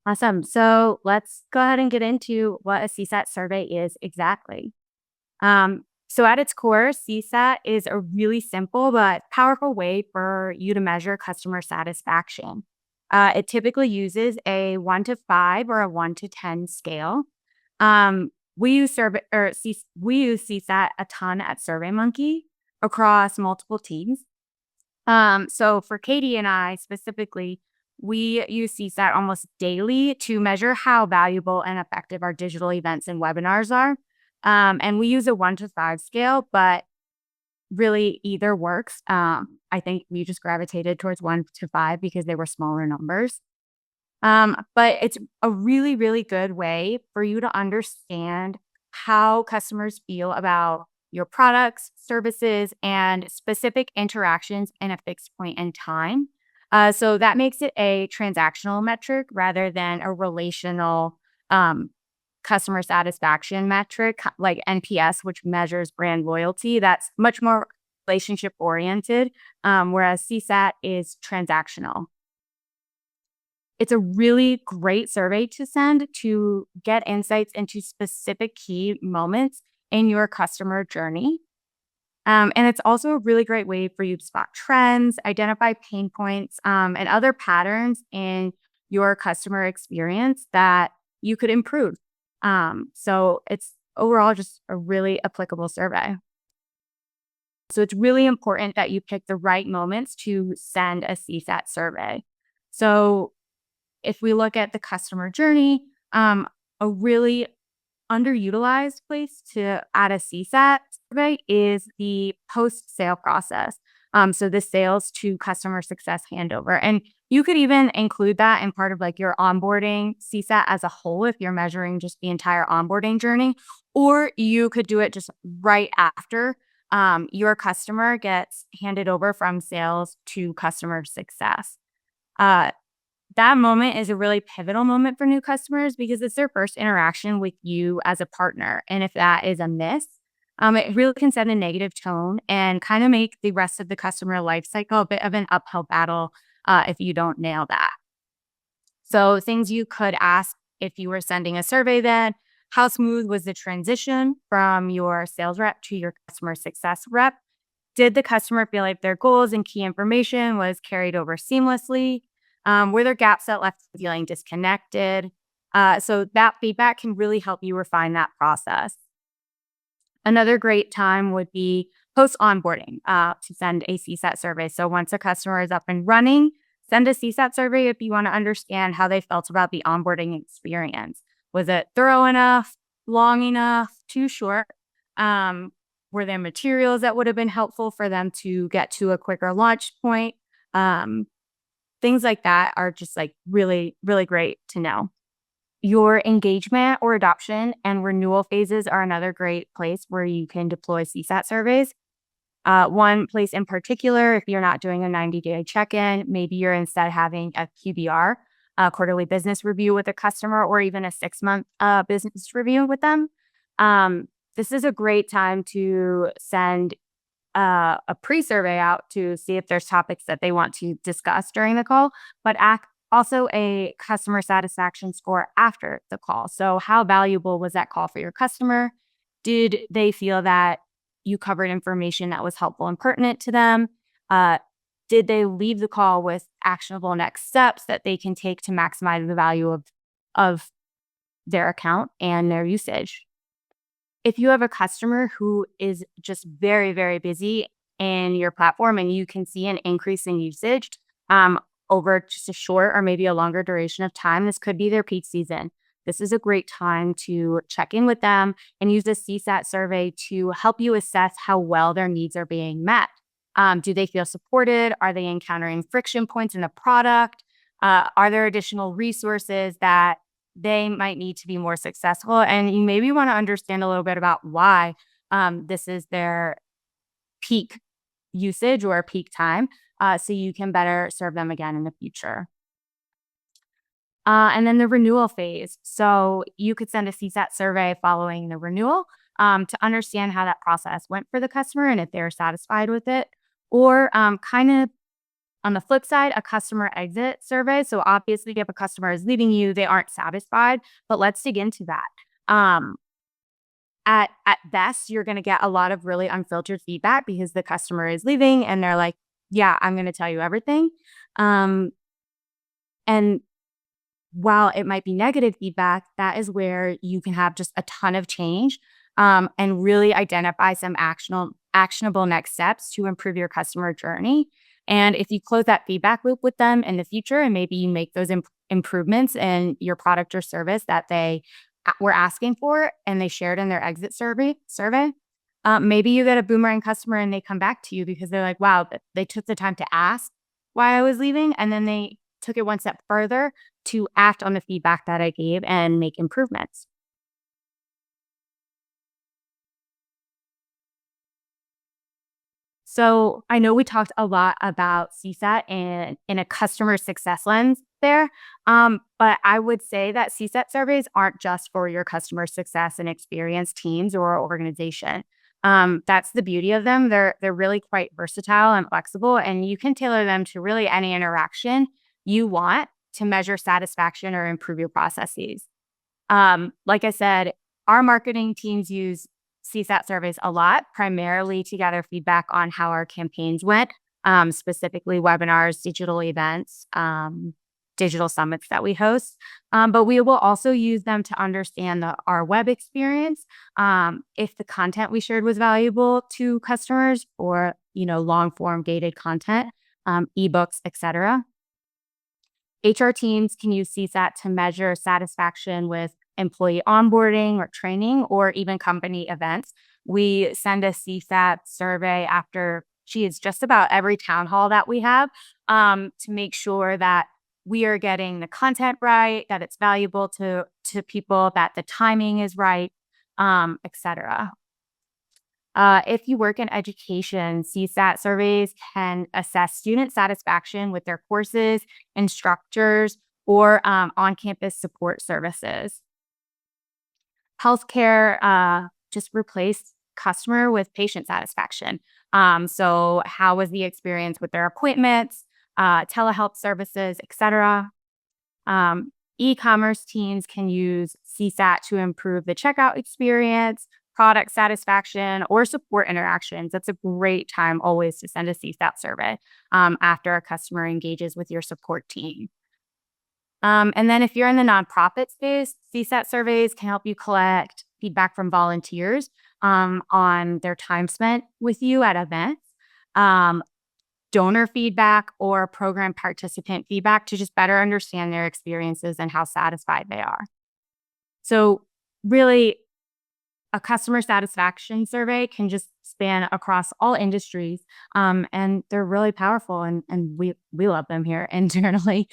Awesome. So let's go ahead and get into what a CSAT survey is exactly. So at its core, CSAT is a really simple but powerful way for you to measure customer satisfaction. It typically uses a 1 to 5 or a 1 to 10 scale. We use CSAT a ton at SurveyMonkey across multiple teams. So for Katie and I specifically, we use CSAT almost daily to measure how valuable and effective our digital events and webinars are. And we use a 1 to 5 scale, but really either works. I think we just gravitated towards 1 to 5 because they were smaller numbers. But it's a really, really good way for you to understand how customers feel about your products, services, and specific interactions in a fixed point in time. So that makes it a transactional metric rather than a relational um, customer satisfaction metric like NPS, which measures brand loyalty. That's much more relationship oriented, whereas CSAT is transactional. It's a really great survey to send to get insights into specific key moments in your customer journey. And it's also a really great way for you to spot trends, identify pain points, and other patterns in your customer experience that you could improve. So it's overall just a really applicable survey. So it's really important that you pick the right moments to send a CSAT survey. So if we look at the customer journey, a really underutilized place to add a CSAT survey is the post-sale process. So the sales to customer success handover. And you could even include that in part of like your onboarding CSAT as a whole if you're measuring just the entire onboarding journey, or you could do it just right after your customer gets handed over from sales to customer success. Uh, that moment is a really pivotal moment for new customers because it's their first interaction with you as a partner. And if that is a miss, it really can set a negative tone and kind of make the rest of the customer life cycle a bit of an uphill battle if you don't nail that. So, things you could ask if you were sending a survey then: how smooth was the transition from your sales rep to your customer success rep? Did the customer feel like their goals and key information was carried over seamlessly? Were there gaps that left you feeling disconnected? So that feedback can really help you refine that process. Another great time would be post-onboarding to send a CSAT survey. So once a customer is up and running, send a CSAT survey if you want to understand how they felt about the onboarding experience. Was it thorough enough, long enough, too short? Um, were there materials that would have been helpful for them to get to a quicker launch point? Um, Things like that are just like really, really great to know. Your engagement or adoption and renewal phases are another great place where you can deploy CSAT surveys. One place in particular, if you're not doing a 90-day check-in, maybe you're instead having a QBR, a quarterly business review with a customer, or even a 6-month business review with them. This is a great time to send a pre-survey out to see if there's topics that they want to discuss during the call, but also a customer satisfaction score after the call. So how valuable was that call for your customer? Did they feel that you covered information that was helpful and pertinent to them? Uh, did they leave the call with actionable next steps that they can take to maximize the value of their account and their usage? If you have a customer who is just very, very busy in your platform and you can see an increase in usage over just a short or maybe a longer duration of time, this could be their peak season. This is a great time to check in with them and use the CSAT survey to help you assess how well their needs are being met. Do they feel supported? Are they encountering friction points in the product? Are there additional resources that they might need to be more successful? And you maybe want to understand a little bit about why this is their peak usage or peak time so you can better serve them again in the future. And then the renewal phase. So you could send a CSAT survey following the renewal to understand how that process went for the customer and if they're satisfied with it, or kind of On the flip side, a customer exit survey. So obviously, if a customer is leaving you, they aren't satisfied, but let's dig into that. Um, at best, you're going to get a lot of really unfiltered feedback because the customer is leaving and they're like, yeah, I'm going to tell you everything. Um, and while it might be negative feedback, that is where you can have just a ton of change, and really identify some actionable next steps to improve your customer journey. And if you close that feedback loop with them in the future, and maybe you make those improvements in your product or service that they were asking for, and they shared in their exit survey, maybe you get a boomerang customer and they come back to you because they're like, wow, they took the time to ask why I was leaving, and then they took it one step further to act on the feedback that I gave and make improvements. So I know we talked a lot about CSAT and in a customer success lens there, but I would say that CSAT surveys aren't just for your customer success and experience teams or organization. That's the beauty of them. They're really quite versatile and flexible, and you can tailor them to really any interaction you want to measure satisfaction or improve your processes. Like I said, our marketing teams use CSAT surveys a lot, primarily to gather feedback on how our campaigns went, specifically webinars, digital events, digital summits that we host. But we will also use them to understand our web experience, if the content we shared was valuable to customers, or long form gated content, ebooks, etc. HR teams can use CSAT to measure satisfaction with employee onboarding or training, or even company events. We send a CSAT survey after just about every town hall that we have, to make sure that we are getting the content right, that it's valuable to people, that the timing is right, etc. If you work in education, CSAT surveys can assess student satisfaction with their courses, instructors, or on-campus support services. Healthcare just replaced customer with patient satisfaction. So how was the experience with their appointments, telehealth services, etc. E-commerce teams can use CSAT to improve the checkout experience, product satisfaction, or support interactions. That's a great time always to send a CSAT survey, after a customer engages with your support team. And then if you're in the nonprofit space, CSAT surveys can help you collect feedback from volunteers, on their time spent with you at events, um, donor feedback, or program participant feedback to just better understand their experiences and how satisfied they are. So really, a customer satisfaction survey can just span across all industries, and they're really powerful, and we love them here internally.